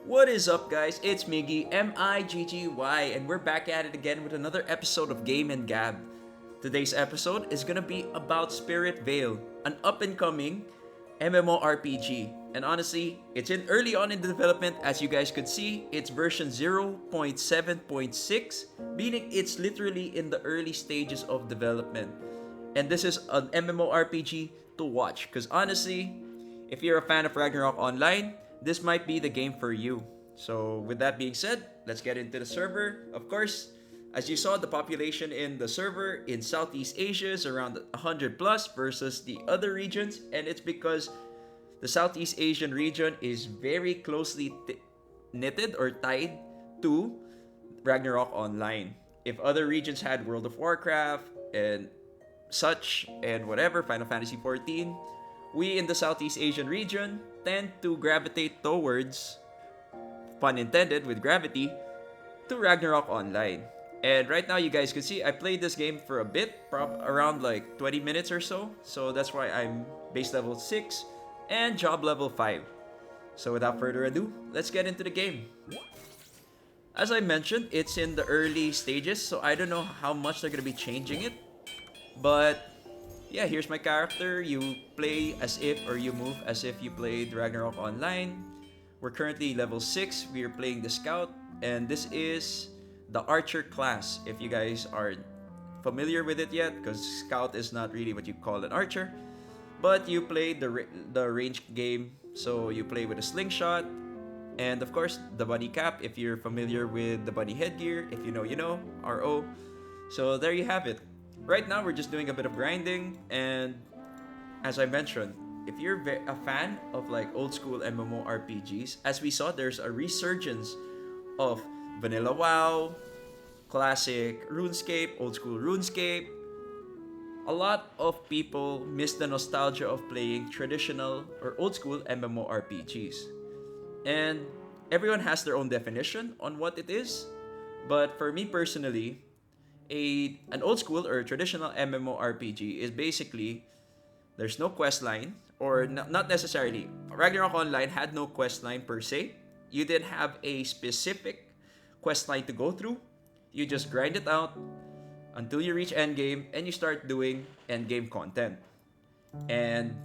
What is up, guys? It's Miggy, Miggy, and we're back at it again with another episode of Game Gab. Today's episode is gonna be about SpiritVale, an up-and-coming MMORPG. And honestly, it's in early on in the development. As you guys could see, it's version 0.7.6, meaning it's literally in the early stages of development. And this is an MMORPG to watch, because honestly, if you're a fan of Ragnarok Online, this might be the game for you. So with that being said, let's get into the server. Of course, as you saw, the population in the server in Southeast Asia is around 100 plus versus the other regions, and it's because the Southeast Asian region is very closely knitted or tied to Ragnarok Online. If other regions had World of Warcraft and such and whatever, Final Fantasy 14, we in the Southeast Asian region tend to gravitate towards, pun intended with gravity, to Ragnarok Online. And right now you guys can see I played this game for a bit, around like 20 minutes or so. So that's why I'm base level 6 and job level 5. So without further ado, let's get into the game. As I mentioned, it's in the early stages, so I don't know how much they're going to be changing it. But yeah, here's my character. You play as if, or you move as if you played Ragnarok Online. We're currently level 6. We are playing the Scout, and this is the Archer class, if you guys aren't familiar with it yet, because Scout is not really what you call an Archer. But you play the ranged game, so you play with a slingshot, and of course, the bunny cap, if you're familiar with the bunny headgear. If you know, you know, RO. So there you have it. Right now, we're just doing a bit of grinding, and as I mentioned, if you're a fan of like old school MMORPGs, as we saw, there's a resurgence of Vanilla WoW, classic RuneScape, old school RuneScape. A lot of people miss the nostalgia of playing traditional or old school MMORPGs. And everyone has their own definition on what it is, but for me personally, an old school or traditional MMORPG is basically there's no quest line, or not necessarily. Ragnarok Online had no quest line per se. You didn't have a specific quest line to go through. You just grind it out until you reach endgame and you start doing endgame content. And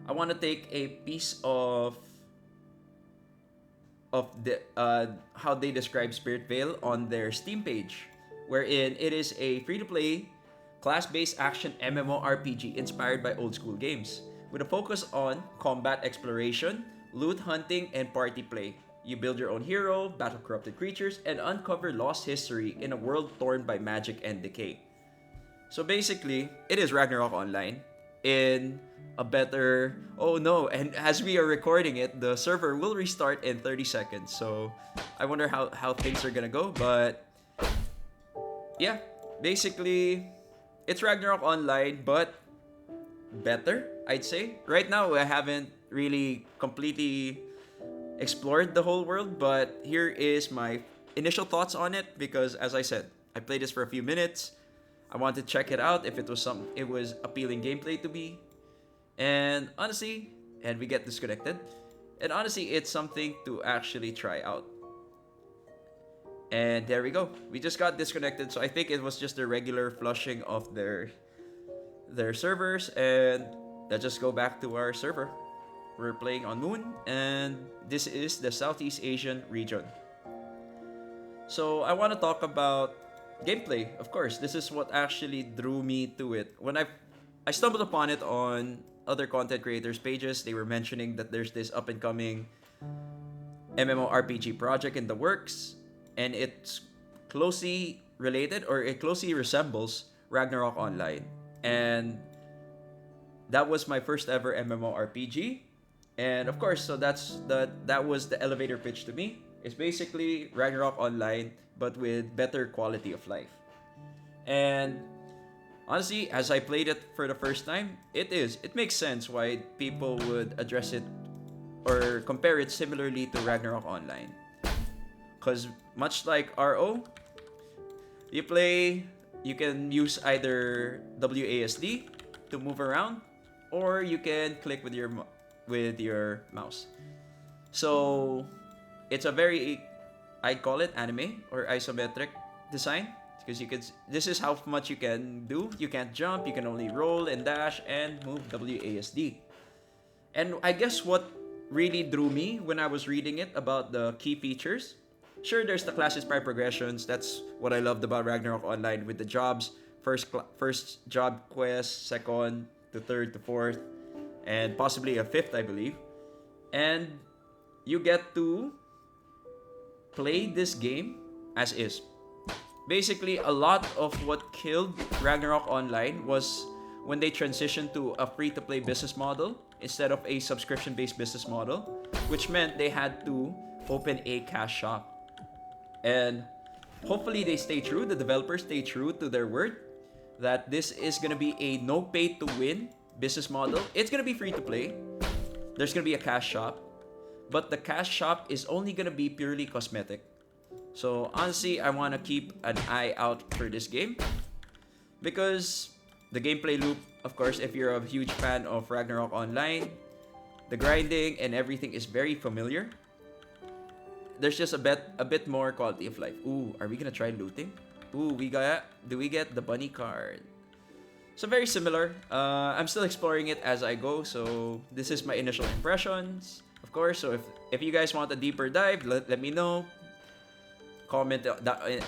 I want to take a piece of the how they describe SpiritVale on their Steam page, wherein it is a free-to-play, class-based action MMORPG inspired by old school games, with a focus on combat exploration, loot hunting, and party play. You build your own hero, battle corrupted creatures, and uncover lost history in a world torn by magic and decay. So basically, it is Ragnarok Online in a better... Oh no, and as we are recording it, the server will restart in 30 seconds. So I wonder how things are gonna go, but... yeah, basically, it's Ragnarok Online, but better, I'd say. Right now, I haven't really completely explored the whole world, but here is my initial thoughts on it, because as I said, I played this for a few minutes. I wanted to check it out if it was appealing gameplay to me. And honestly, and we get disconnected. And honestly, it's something to actually try out. And there we go. We just got disconnected, so I think it was just a regular flushing of their servers, and let's just go back to our server. We're playing on Moon, and this is the Southeast Asian region. So I want to talk about gameplay. Of course, this is what actually drew me to it. When I stumbled upon it on other content creators' pages, they were mentioning that there's this up-and-coming MMORPG project in the works, and it's closely related, or it closely resembles Ragnarok Online. And that was my first ever MMORPG. And of course, so that was the elevator pitch to me. It's basically Ragnarok Online, but with better quality of life. And honestly, as I played it for the first time, it makes sense why people would address it or compare it similarly to Ragnarok Online. Because much like RO, you can use either WASD to move around, or you can click with your mouse. So it's a very, I call it anime or isometric design, because this is how much you can do. You can't jump, you can only roll and dash and move WASD. And I guess what really drew me when I was reading it about the key features, sure, there's the class-inspired progressions. That's what I loved about Ragnarok Online, with the jobs. First job quest, second to third to fourth, and possibly a fifth, I believe. And you get to play this game as is. Basically, a lot of what killed Ragnarok Online was when they transitioned to a free-to-play business model instead of a subscription-based business model, which meant they had to open a cash shop. And hopefully they stay true, the developers stay true to their word, that this is going to be a no pay to win business model. It's going to be free to play. There's going to be a cash shop, but the cash shop is only going to be purely cosmetic. So honestly, I want to keep an eye out for this game, because the gameplay loop, of course, if you're a huge fan of Ragnarok Online, the grinding and everything is very familiar. There's just a bit more quality of life. Ooh, are we gonna try looting? Ooh, do we get the bunny card? So very similar. I'm still exploring it as I go, so this is my initial impressions, of course. So if you guys want a deeper dive, let me know. Comment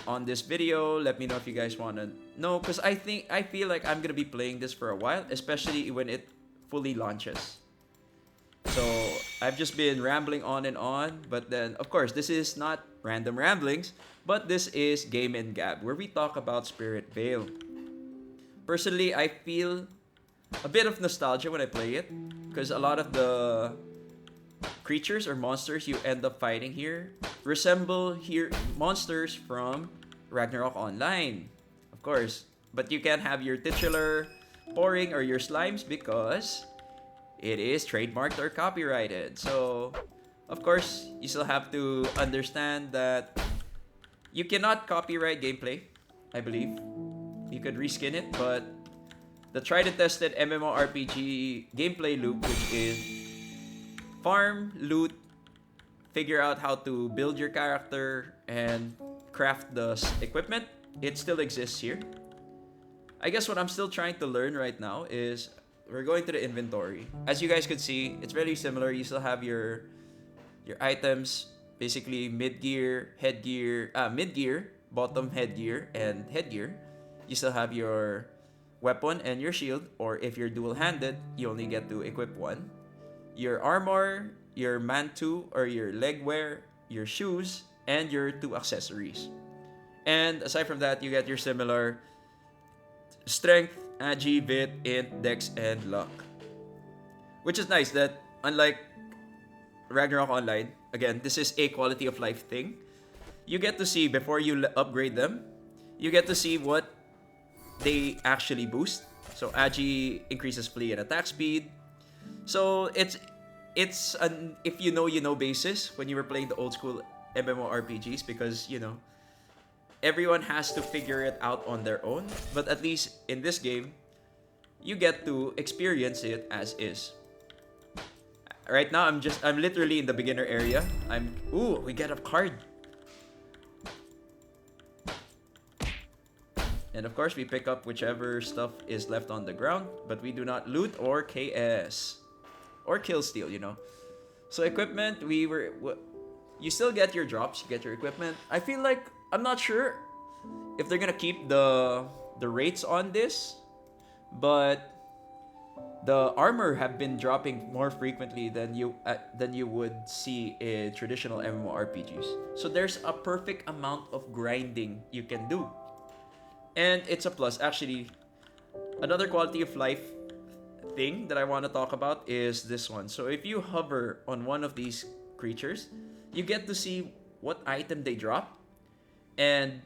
on this video. Let me know if you guys want to know, because I feel like I'm gonna be playing this for a while, especially when it fully launches. So I've just been rambling on and on, but then of course this is not random ramblings, but this is Game Gab, where we talk about SpiritVale. Personally, I feel a bit of nostalgia when I play it, because a lot of the creatures or monsters you end up fighting here resemble monsters from Ragnarok Online, of course. But you can't have your titular pouring or your slimes because it is trademarked or copyrighted. So, of course, you still have to understand that you cannot copyright gameplay, I believe. You could reskin it, but the tried and tested MMORPG gameplay loop, which is farm, loot, figure out how to build your character, and craft the equipment, it still exists here. I guess what I'm still trying to learn right now is we're going to the inventory. As you guys could see, it's very similar. You still have your items, basically mid-gear, mid-gear, bottom headgear, and headgear. You still have your weapon and your shield, or if you're dual-handed, you only get to equip one. Your armor, your manto or your leg wear, your shoes, and your 2 accessories. And aside from that, you get your similar strength, agi, vit, int, dex, and luck. Which is nice that unlike Ragnarok Online, again, this is a quality of life thing. You get to see before you upgrade them, you get to see what they actually boost. So agi increases flee and attack speed. So it's an if you know basis when you were playing the old school MMORPGs, because everyone has to figure it out on their own. But at least in this game, you get to experience it as is. Right now, I'm literally in the beginner area. We get a card. And of course, we pick up whichever stuff is left on the ground, but we do not loot or KS. Or kill steal, So equipment, you still get your drops, you get your equipment. I feel like, I'm not sure if they're gonna keep the rates on this, but the armor have been dropping more frequently than you would see in traditional MMORPGs. So there's a perfect amount of grinding you can do. And it's a plus. Actually, another quality of life thing that I want to talk about is this one. So if you hover on one of these creatures, you get to see what item they drop and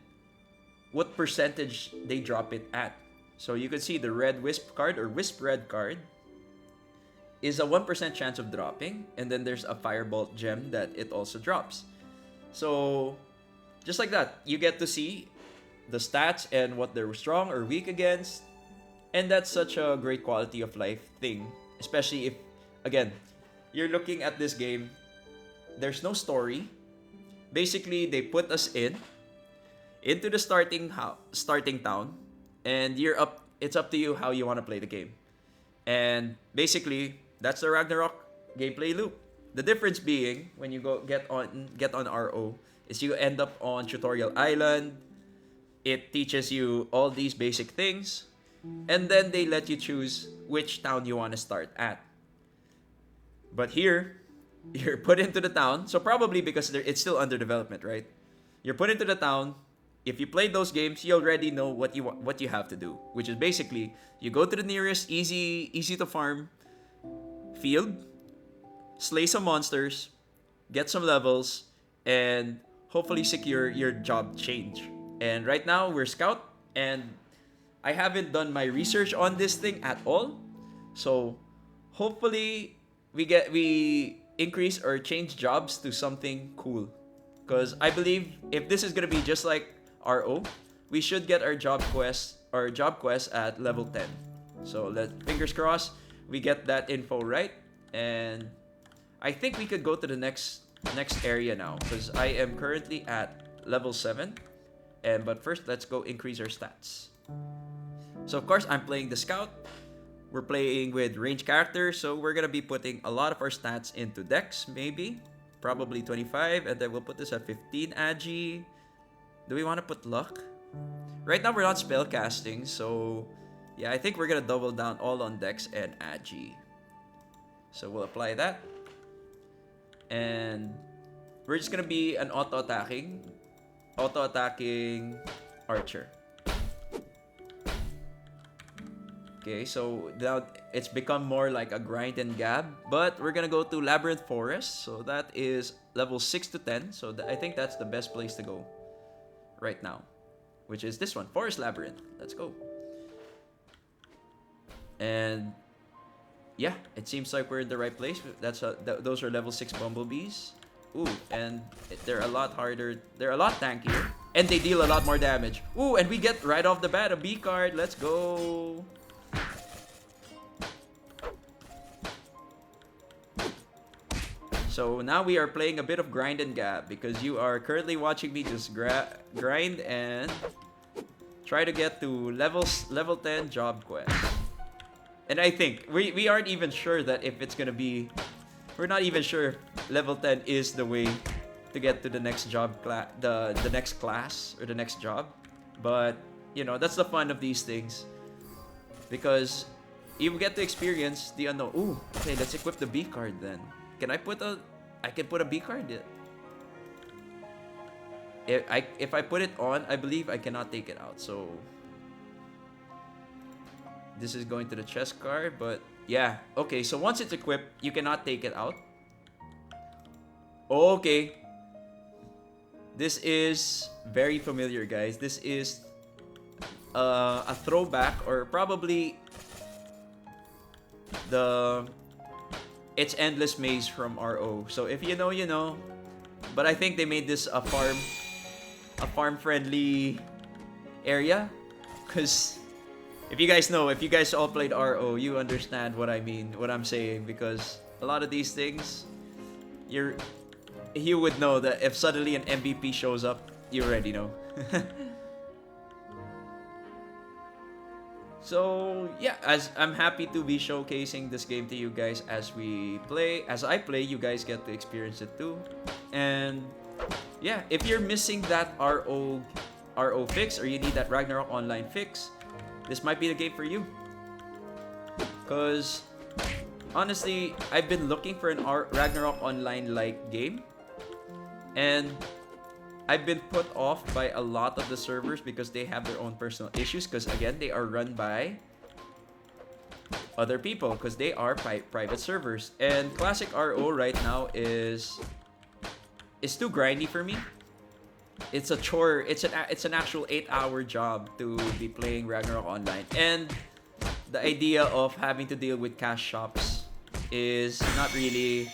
what percentage they drop it at. So you can see the red wisp card or wisp red card is a 1% chance of dropping, and then there's a firebolt gem that it also drops. So just like that, you get to see the stats and what they're strong or weak against. And that's such a great quality of life thing, especially if, again, you're looking at this game, there's no story, basically they put us into the starting town, and it's up to you how you want to play the game. And basically, that's the Ragnarok gameplay loop. The difference being when you get on RO is you end up on Tutorial Island. It teaches you all these basic things, and then they let you choose which town you want to start at. But here, you're put into the town, so probably because it's still under development, right? You're put into the town. If you played those games, you already know what you have to do, which is basically you go to the nearest easy to farm field, slay some monsters, get some levels, and hopefully secure your job change. And right now we're scout, and I haven't done my research on this thing at all. So hopefully we increase or change jobs to something cool. Because I believe if this is gonna be just like RO, we should get our job quest at level 10. So fingers crossed we get that info right, and I think we could go to the next area now because I am currently at level 7. But first, let's go increase our stats. So of course, I'm playing the scout. We're playing with range characters, so we're gonna be putting a lot of our stats into Dex, probably 25, and then we'll put this at 15 Agi. Do we want to put luck? Right now we're not spell casting, so yeah, I think we're gonna double down all on Dex and Agi. So we'll apply that, and we're just gonna be an auto-attacking archer. Okay, so now it's become more like a grind and gab, but we're gonna go to Labyrinth Forest, so that is level 6 to 10, so I think that's the best place to go right now, which is this one, Forest Labyrinth. Let's go. And yeah, it seems like we're in the right place. Those are level 6 bumblebees. Ooh, and they're a lot harder. They're a lot tankier, and they deal a lot more damage. Ooh, and we get right off the bat a B card. Let's go. So now we are playing a bit of grind and gab because you are currently watching me just grind and try to get to level 10 job quest. And I think we aren't even sure that if it's gonna be. We're not even sure level 10 is the way to get to the next job the next class or the next job. But you know, that's the fun of these things because you get to experience the unknown. Ooh, okay, let's equip the B card then. I can put a B card in. If I put it on, I believe I cannot take it out. So this is going to the chest card, but yeah. Okay, so once it's equipped, you cannot take it out. Okay. This is very familiar, guys. This is a throwback, or probably it's Endless Maze from RO. So if you know, you know. But I think they made this a farm-friendly area. Because if you guys all played RO, you understand what I mean, what I'm saying. Because a lot of these things, you would know that if suddenly an MVP shows up, you already know. So yeah, as I'm happy to be showcasing this game to you guys as I play, you guys get to experience it too. And yeah, if you're missing that RO fix, or you need that Ragnarok online fix, this might be the game for you. Cause honestly, I've been looking for an Ragnarok online like game, and I've been put off by a lot of the servers because they have their own personal issues. Because again, they are run by other people because they are private servers. And classic RO right now is too grindy for me. It's a chore. It's an actual 8-hour job to be playing Ragnarok online. And the idea of having to deal with cash shops is not really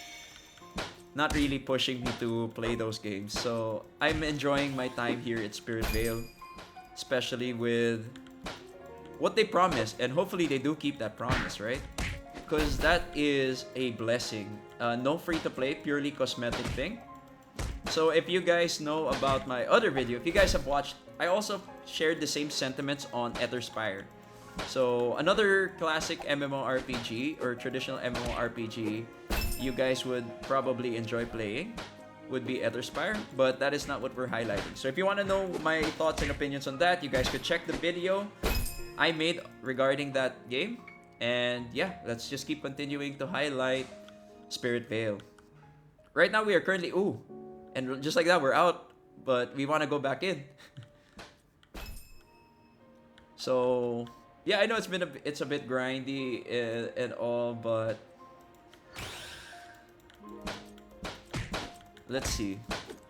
pushing me to play those games. So I'm enjoying my time here at SpiritVale, especially with what they promise, and hopefully they do keep that promise, right? Because that is a blessing. No free to play, purely cosmetic thing. So if you guys know about my other video, if you guys have watched, I also shared the same sentiments on Etherspire. So another classic MMORPG or traditional MMORPG you guys would probably enjoy playing would be Etherspire, but that is not what we're highlighting. So if you want to know my thoughts and opinions on that, you guys could check the video I made regarding that game. And yeah, let's just keep continuing to highlight SpiritVale. Right now we are currently and just like that we're out, but we want to go back in. So yeah, I know it's a bit grindy and all, but let's see.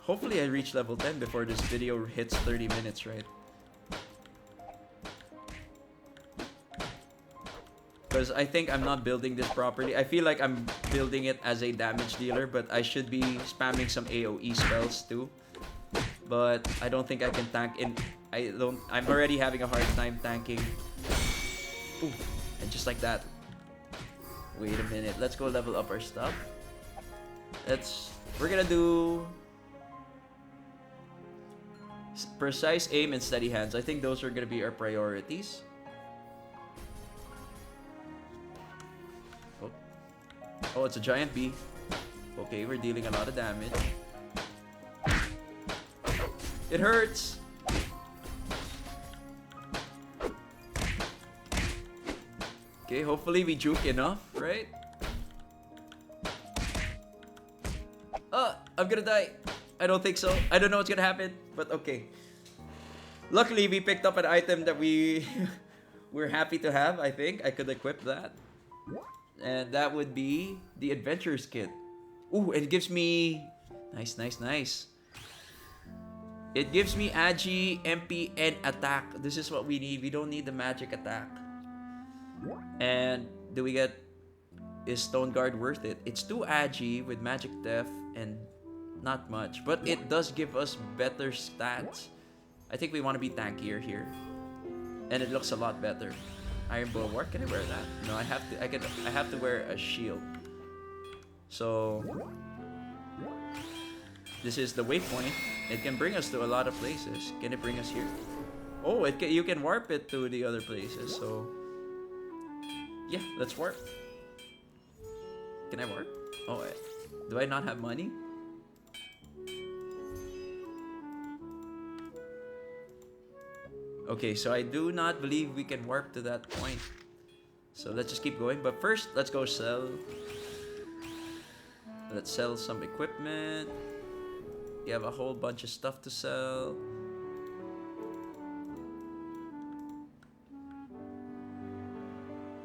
Hopefully I reach level 10 before this video hits 30 minutes, right? Because I think I'm not building this properly. I feel like I'm building it as a damage dealer, but I should be spamming some AoE spells too. But I don't think I can tank in. I'm already having a hard time tanking. Ooh, and just like that. Wait a minute. Let's go level up our stuff. We're gonna do precise aim and steady hands. I think those are gonna be our priorities. Oh, it's a giant bee. Okay, we're dealing a lot of damage. It hurts. Okay, hopefully we juke enough, right? I'm gonna die. I don't think so. I don't know what's gonna happen, but okay. Luckily, we picked up an item that we're happy to have, I think. I could equip that. And that would be the Adventurer's Kit. Ooh, it gives me... Nice, nice, nice. It gives me Agi, MP, and attack. This is what we need. We don't need the magic attack. And do we get... Is Stone Guard worth it? It's 2 Agi with magic def and not much. But it does give us better stats. I think we want to be tankier here. And it looks a lot better. Iron Bulwark, can I wear that? No, I have to wear a shield. So this is the waypoint. It can bring us to a lot of places. Can it bring us here? Oh, you can warp it to the other places. So yeah, let's warp. Can I warp? Oh, do I not have money? Okay, so I do not believe we can warp to that point. So let's just keep going. But first, let's go sell. Let's sell some equipment. You have a whole bunch of stuff to sell.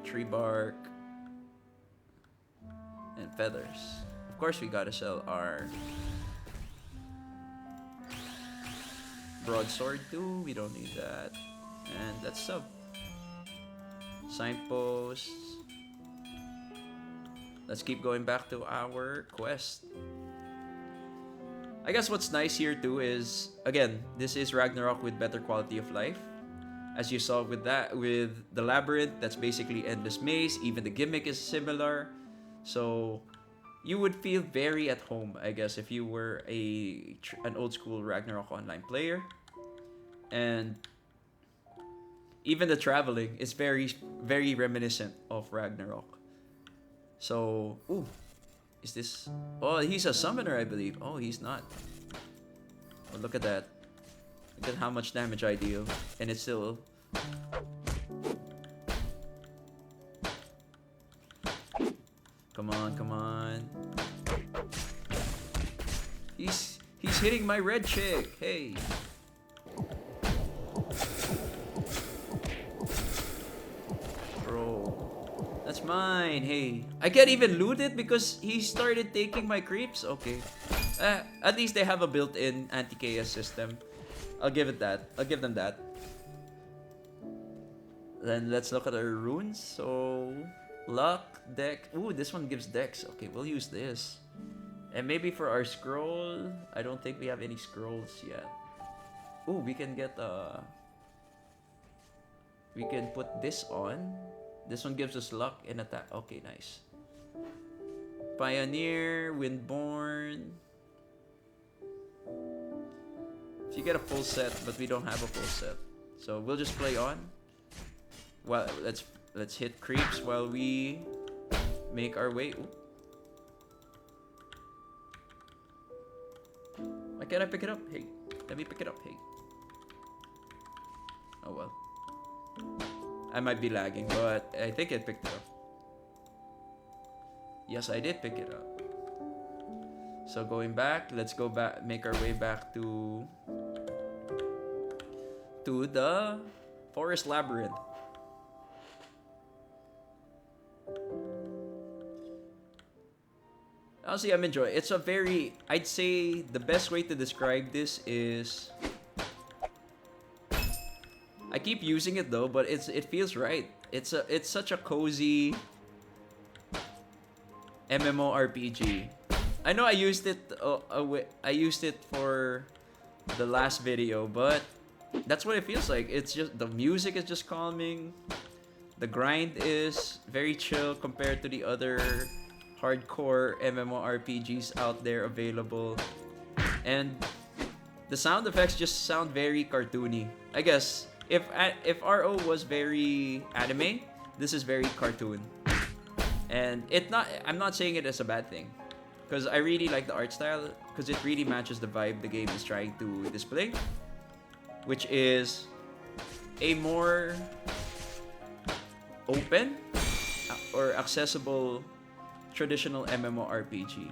Tree bark. And feathers. Of course, we gotta sell our broadsword too. We don't need that. And that's sub. Signposts. Let's keep going back to our quest. I guess what's nice here too is, again, this is Ragnarok with better quality of life. As you saw with the labyrinth, that's basically endless maze. Even the gimmick is similar. So you would feel very at home, I guess, if you were an old school Ragnarok online player. And even the traveling is very, very reminiscent of Ragnarok. So, ooh, is this... Oh, he's a summoner, I believe. Oh, he's not. Oh, look at that. Look at how much damage I deal. And it's still... Come on, come on. He's hitting my red chick. Hey. Bro. That's mine. Hey. I can't even loot it because he started taking my creeps. Okay. At least they have a built-in anti-chaos system. I'll give it that. I'll give them that. Then let's look at our runes. So... Luck, deck. Ooh, this one gives dex. Okay, we'll use this. And maybe for our scroll, I don't think we have any scrolls yet. Ooh, we can get we can put this on. This one gives us luck and attack. Okay, nice. Pioneer, Windborn. If you get a full set, but we don't have a full set. So we'll just play on. Well, let's hit creeps while we make our way. Ooh. Why can't I pick it up? Hey, let me pick it up. Hey. Oh well. I might be lagging, but I think it picked it up. Yes, I did pick it up. So going back, let's go back, make our way back to the forest labyrinth. Honestly, I'm enjoying it. It's a very, I'd say the best way to describe this is, I keep using it though, but it feels right. It's such a cozy MMORPG. I know I used it for the last video, but that's what it feels like. It's just, the music is just calming. The grind is very chill compared to the other hardcore MMORPGs out there available. And the sound effects just sound very cartoony. I guess if RO was very anime, this is very cartoon. And I'm not saying it as a bad thing, because I really like the art style, because it really matches the vibe the game is trying to display, which is a more open or accessible traditional MMORPG.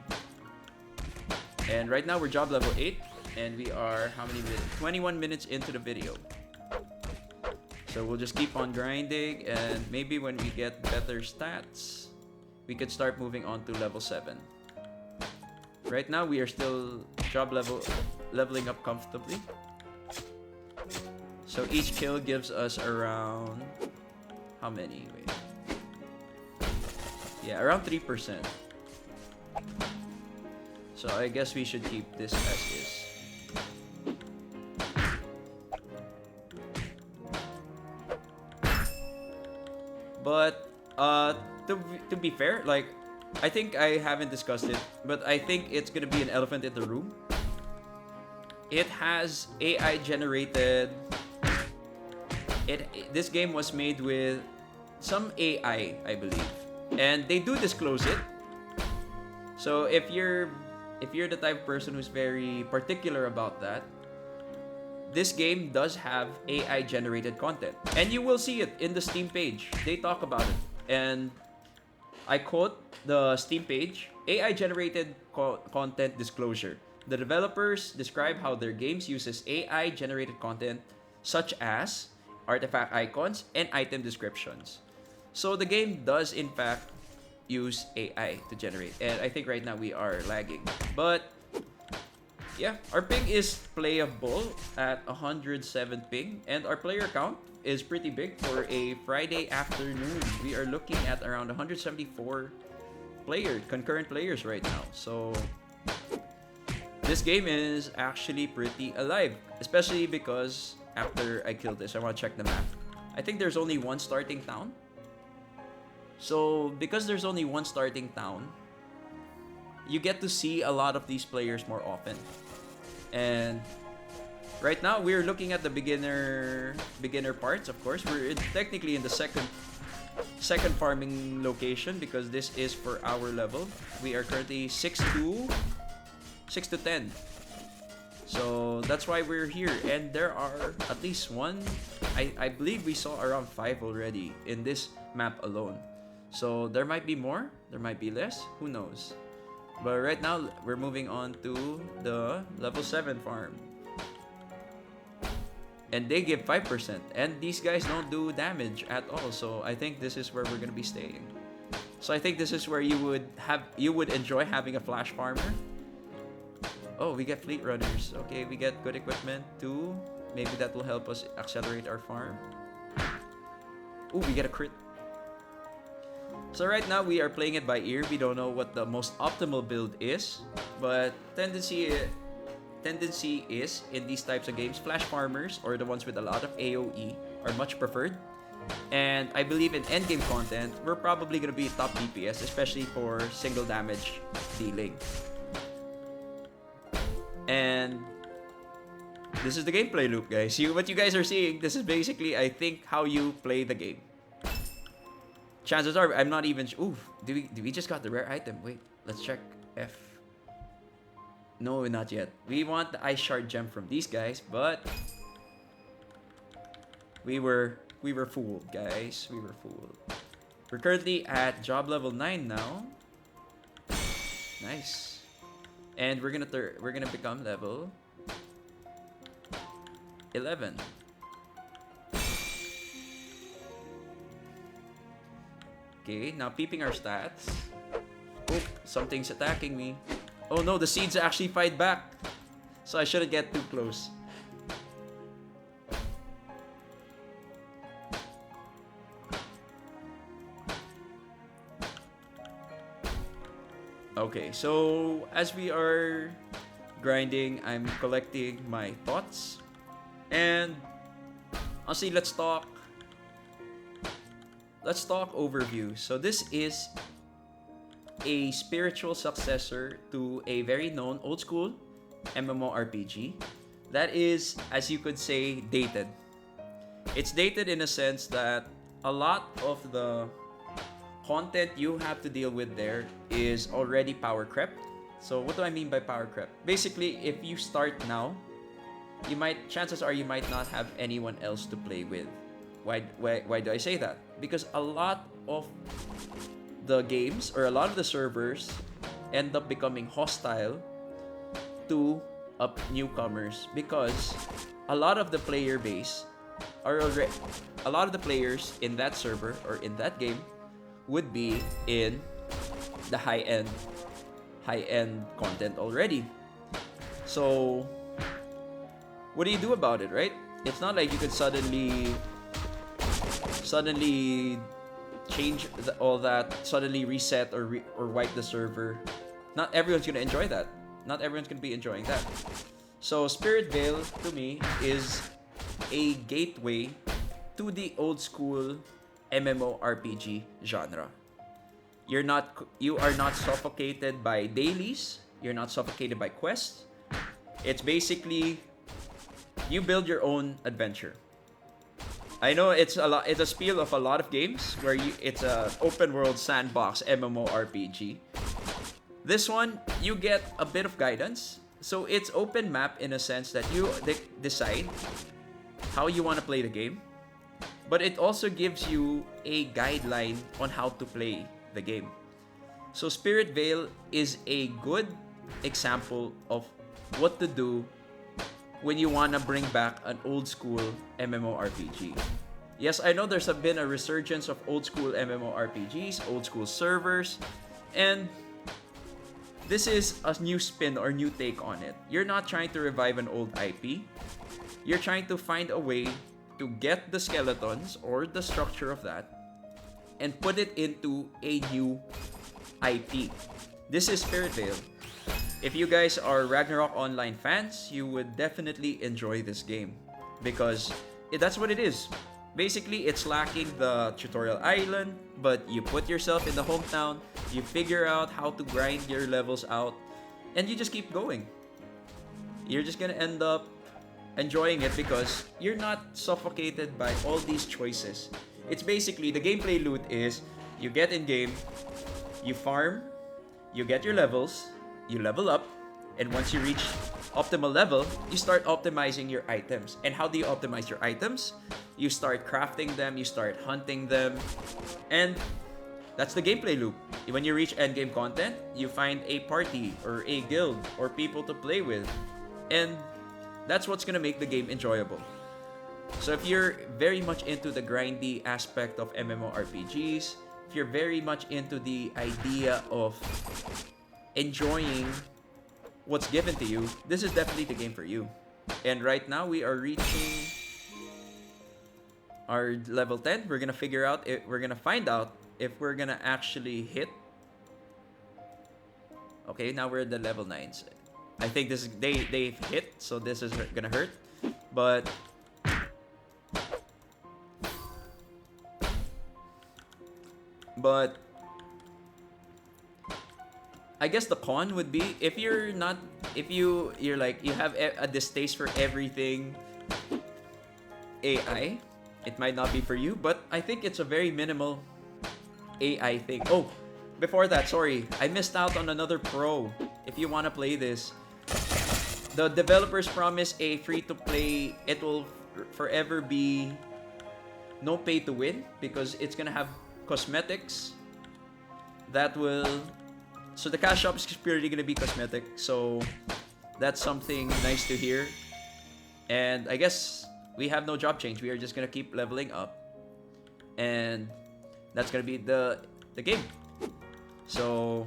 And right now we're job level 8, and we are how many minutes? 21 minutes into the video. So we'll just keep on grinding, and maybe when we get better stats, we could start moving on to level 7. Right now we are still leveling up comfortably. So each kill gives us around, how many? Wait. Yeah, around 3%. So I guess we should keep this as is. But to be fair, like, I think I haven't discussed it, but I think it's gonna be an elephant in the room. It has AI generated. This game was made with some AI, I believe, and they do disclose it. So if you're the type of person who's very particular about that, this game does have AI generated content, and you will see it in the Steam page. They talk about it, and I quote the Steam page: AI generated content disclosure. The developers describe how their games uses AI generated content such as artifact icons and item descriptions. So the game does in fact use AI to generate, and I think right now we are lagging, but yeah, our ping is playable at 107 ping, and our player count is pretty big for a Friday afternoon. We are looking at around 174 concurrent players right now. So this game is actually pretty alive, especially because after I kill this, I want to check the map. I think there's only one starting town. So because there's only one starting town, you get to see a lot of these players more often. And right now we're looking at the beginner parts. Of course, we're technically in the second farming location, because this is for our level. We are currently 6 to 10. So that's why we're here, and there are at least one. I believe we saw around 5 already in this map alone. So there might be more, there might be less, who knows. But right now we're moving on to the level 7 farm, and they give 5%, and these guys don't do damage at all. So I think this is where we're gonna be staying. So I think this is where you would enjoy having a flash farmer. Oh, we get fleet runners. Okay, we get good equipment too. Maybe that will help us accelerate our farm. Ooh, we get a crit. So right now we are playing it by ear. We don't know what the most optimal build is, but tendency is in these types of games, flash farmers, or the ones with a lot of AoE, are much preferred. And I believe in endgame content, we're probably going to be top DPS, especially for single damage dealing. And This is the gameplay loop, guys. What you guys are seeing, this is basically, I think, how you play the game. Chances are, I'm not even... Ooh, do we just got the rare item? Wait, let's check. F. No, not yet. We want the ice shard gem from these guys, but... We were fooled, guys. We were fooled. We're currently at job level 9 now. Nice. And we're gonna become level 11. Okay, now peeping our stats. Oh, something's attacking me. Oh no, the seeds actually fight back. So I shouldn't get too close. Okay, so as we are grinding, I'm collecting my thoughts. And honestly, let's talk overview. So this is a spiritual successor to a very known old school MMORPG that is, as you could say, dated. It's dated in a sense that a lot of the content you have to deal with there is already power crept. So what do I mean by power crept? Basically, if you start now, chances are you might not have anyone else to play with. Why do I say that? Because a lot of the games or a lot of the servers end up becoming hostile to newcomers because a lot of the player base are already, a lot of the players in that server or in that game would be in the high-end content already. So what do you do about it, right? It's not like you could suddenly change all that, suddenly reset or wipe the server. Not everyone's gonna enjoy that. Not everyone's gonna be enjoying that. So SpiritVale to me is a gateway to the old school MMORPG genre. You are not suffocated by dailies. You're not suffocated by quests. It's basically you build your own adventure. I know it's a spiel of a lot of games where it's a open world sandbox MMORPG. This one you get a bit of guidance. So it's open map in a sense that you decide how you want to play the game. But it also gives you a guideline on how to play the game. So SpiritVale is a good example of what to do when you want to bring back an old school MMORPG. Yes, I know there's been a resurgence of old school MMORPGs, old school servers, and this is a new spin or new take on it. You're not trying to revive an old IP. You're trying to find a way to get the skeletons or the structure of that and put it into a new IP. This is SpiritVale. If you guys are Ragnarok Online fans, you would definitely enjoy this game because that's what it is. Basically, it's lacking the tutorial island, but you put yourself in the hometown, you figure out how to grind your levels out, and you just keep going. You're just gonna end up enjoying it because you're not suffocated by all these choices. It's basically the gameplay loot is you get in game, you farm, you get your levels, you level up, and once you reach optimal level, you start optimizing your items. And how do you optimize your items? You start crafting them, you start hunting them, and that's the gameplay loop. When you reach endgame content, you find a party or a guild or people to play with, and that's what's gonna make the game enjoyable. So if you're very much into the grindy aspect of MMORPGs, if you're very much into the idea of enjoying what's given to you, this is definitely the game for you. And right now we are reaching our level 10. We're gonna find out if we're gonna actually hit. Okay, now we're at the level 9s. I think this is they've hit, so this is gonna hurt. But I guess the con would be if you're not, if you're like you have a distaste for everything AI, it might not be for you. But I think it's a very minimal AI thing. Oh, before that, sorry, I missed out on another pro. If you wanna play this, the developers promise a free-to-play. It will forever be no pay to win because it's gonna have cosmetics that will. So the cash shop is purely gonna be cosmetic. So that's something nice to hear. And I guess we have no job change. We are just gonna keep leveling up, and that's gonna be the game. So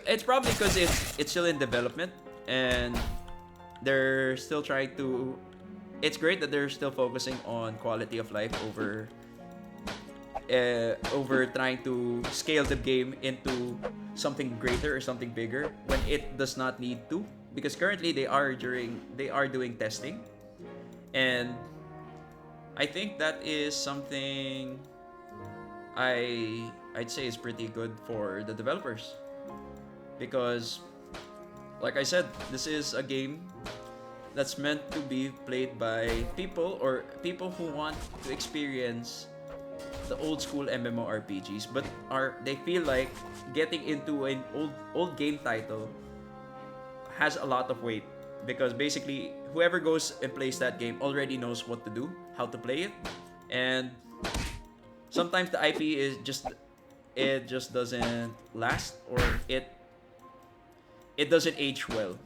it's probably because it's still in development and they're still trying to. It's great that they're still focusing on quality of life over trying to scale the game into something greater or something bigger when it does not need to, because currently they are doing testing, and I think that is something I'd say is pretty good for the developers, because like I said, this is a game that's meant to be played by people who want to experience the old school MMORPGs, but they feel like getting into an old game title has a lot of weight, because basically whoever goes and plays that game already knows what to do, how to play it, and sometimes the IP is just doesn't last, or it doesn't age well,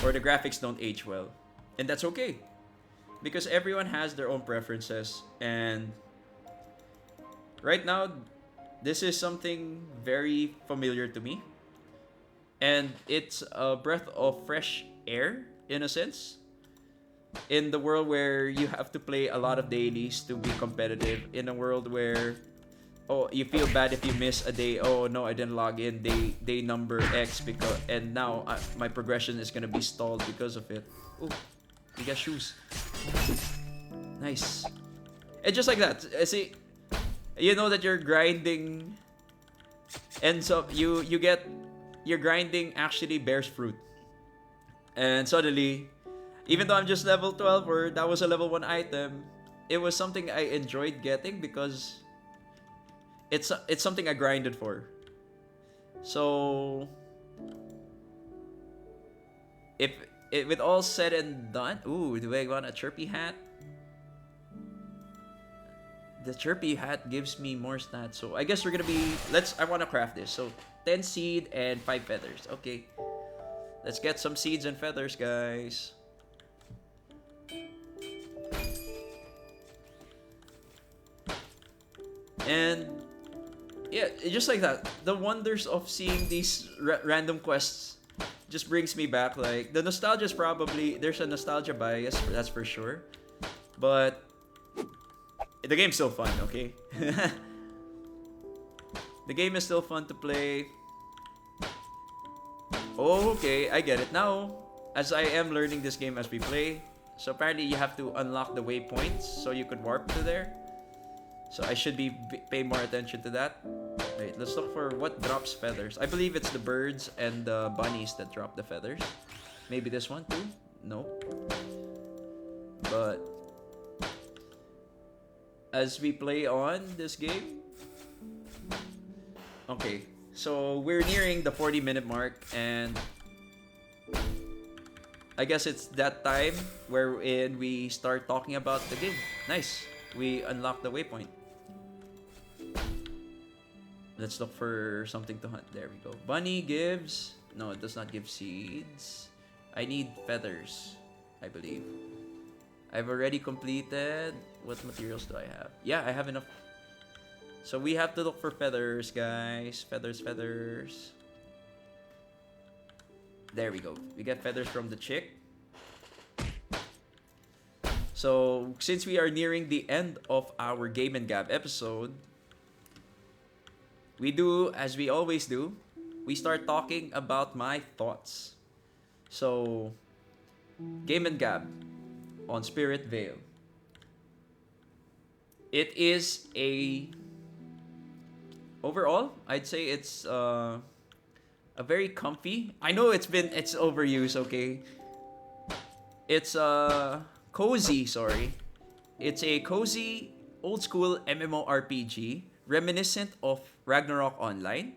or the graphics don't age well, and that's okay because everyone has their own preferences. And right now, this is something very familiar to me, and it's a breath of fresh air in a sense, in the world where you have to play a lot of dailies to be competitive, in a world where you feel bad if you miss a day. Oh no, I didn't log in day number X, because and now my progression is gonna be stalled because of it. Oh, you got shoes. Nice. And just like that, see, you know that you're grinding, and so you get your grinding actually bears fruit, and suddenly, even though I'm just level 12 or that was a level 1 item, it was something I enjoyed getting because it's something I grinded for. So if it with all said and done, ooh, do I want a chirpy hat? The chirpy hat gives me more stats, so I guess we're gonna be. I want to craft this. So 10 seed and 5 feathers. Okay, let's get some seeds and feathers, guys. And yeah, just like that, the wonders of seeing these random quests just brings me back. Like, the nostalgia is probably, there's a nostalgia bias, that's for sure, but the game's still fun. Okay. The game is still fun to play. Okay, I get it now, as I am learning this game as we play. So apparently you have to unlock the waypoints so you could warp to there. So I should pay more attention to that. Wait, let's look for what drops feathers. I believe it's the birds and the bunnies that drop the feathers. Maybe this one too? No. But as we play on this game. Okay, so we're nearing the 40-minute mark, and I guess it's that time wherein we start talking about the game. Nice. We unlock the waypoint. Let's look for something to hunt. There we go. Bunny gives... No, it does not give seeds. I need feathers, I believe. I've already completed... What materials do I have? Yeah, I have enough. So we have to look for feathers, guys. Feathers. There we go. We get feathers from the chick. So, since we are nearing the end of our Game Gab episode, we do, as we always do, we start talking about my thoughts. So, Game Gab on SpiritVale. It is a... Overall, I'd say it's a very comfy. I know it's overused, okay? It's cozy, sorry. It's a cozy old school MMORPG reminiscent of Ragnarok Online.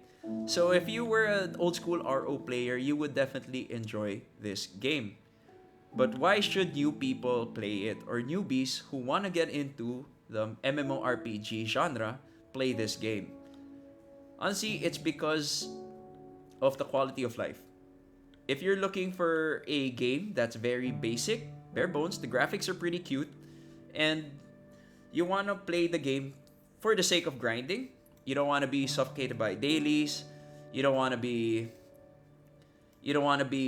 So if you were an old school RO player, you would definitely enjoy this game. But why should new people play it, or newbies who want to get into the MMORPG genre play this game? Honestly, it's because of the quality of life. If you're looking for a game that's very basic, bare bones, the graphics are pretty cute, and you want to play the game for the sake of grinding, you don't want to be suffocated by dailies, you don't want to be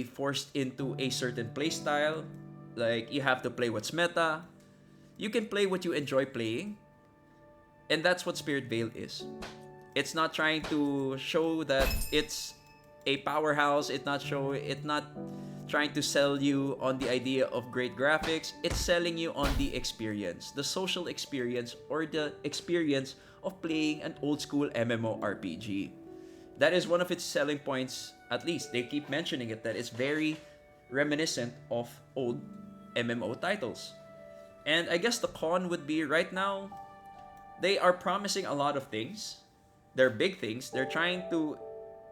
forced into a certain playstyle, like you have to play what's meta. You can play what you enjoy playing, and that's what SpiritVale is. It's not trying to show that it's a powerhouse. It's not trying to sell you on the idea of great graphics. It's selling you on the experience, the social experience, or the experience of playing an old school MMORPG. That is one of its selling points, at least. They keep mentioning it, that it's very reminiscent of old MMO titles. And I guess the con would be right now, they are promising a lot of things. They're big things. They're trying to,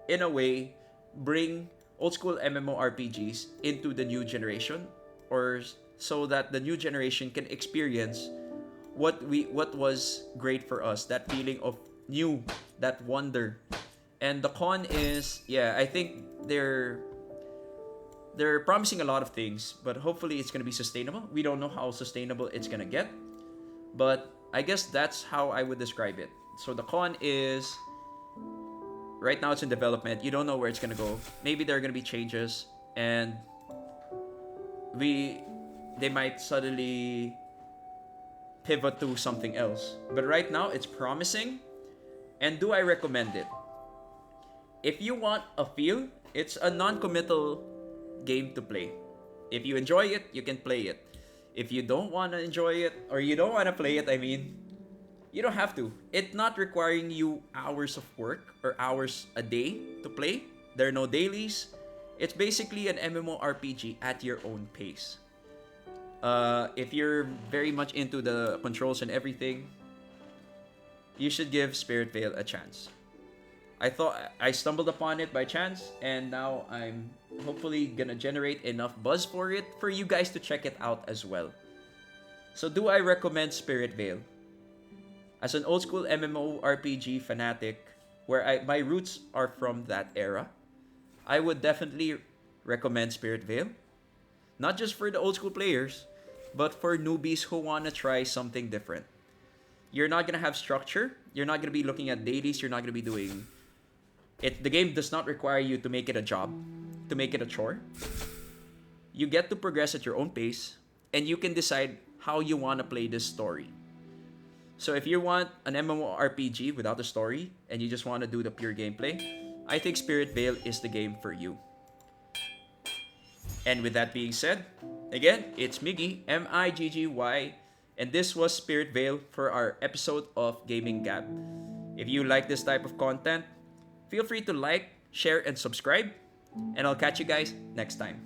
in a way, bring old school MMORPGs into the new generation, or so that the new generation can experience what was great for us, that feeling of new, that wonder. And the con is, yeah, I think they're promising a lot of things, but hopefully it's going to be sustainable. We don't know how sustainable it's going to get, but I guess that's how I would describe it. So the con is, right now it's in development. You don't know where it's going to go. Maybe there are going to be changes, and they might suddenly pivot to something else. But right now it's promising. And do I recommend it? If you want a feel, it's a non-committal game to play. If you enjoy it, you can play it. If you don't want to enjoy it, or you don't want to play it, I mean, you don't have to. It's not requiring you hours of work or hours a day to play. There are no dailies. It's basically an MMORPG at your own pace. If you're very much into the controls and everything, you should give SpiritVale a chance. I thought I stumbled upon it by chance, and now I'm hopefully gonna generate enough buzz for it for you guys to check it out as well. So do I recommend SpiritVale? As an old school MMORPG fanatic, where my roots are from that era, I would definitely recommend SpiritVale. Not just for the old school players, but for newbies who want to try something different. You're not gonna have structure. You're not gonna be looking at dailies. You're not gonna be doing it. The game does not require you to make it a job, to make it a chore. You get to progress at your own pace, and you can decide how you want to play this story. So if you want an MMORPG without a story, and you just want to do the pure gameplay, I think SpiritVale is the game for you. And with that being said, again, it's Miggy, Miggy, and this was SpiritVale for our episode of Gaming Gab. If you like this type of content, feel free to like, share, and subscribe, and I'll catch you guys next time.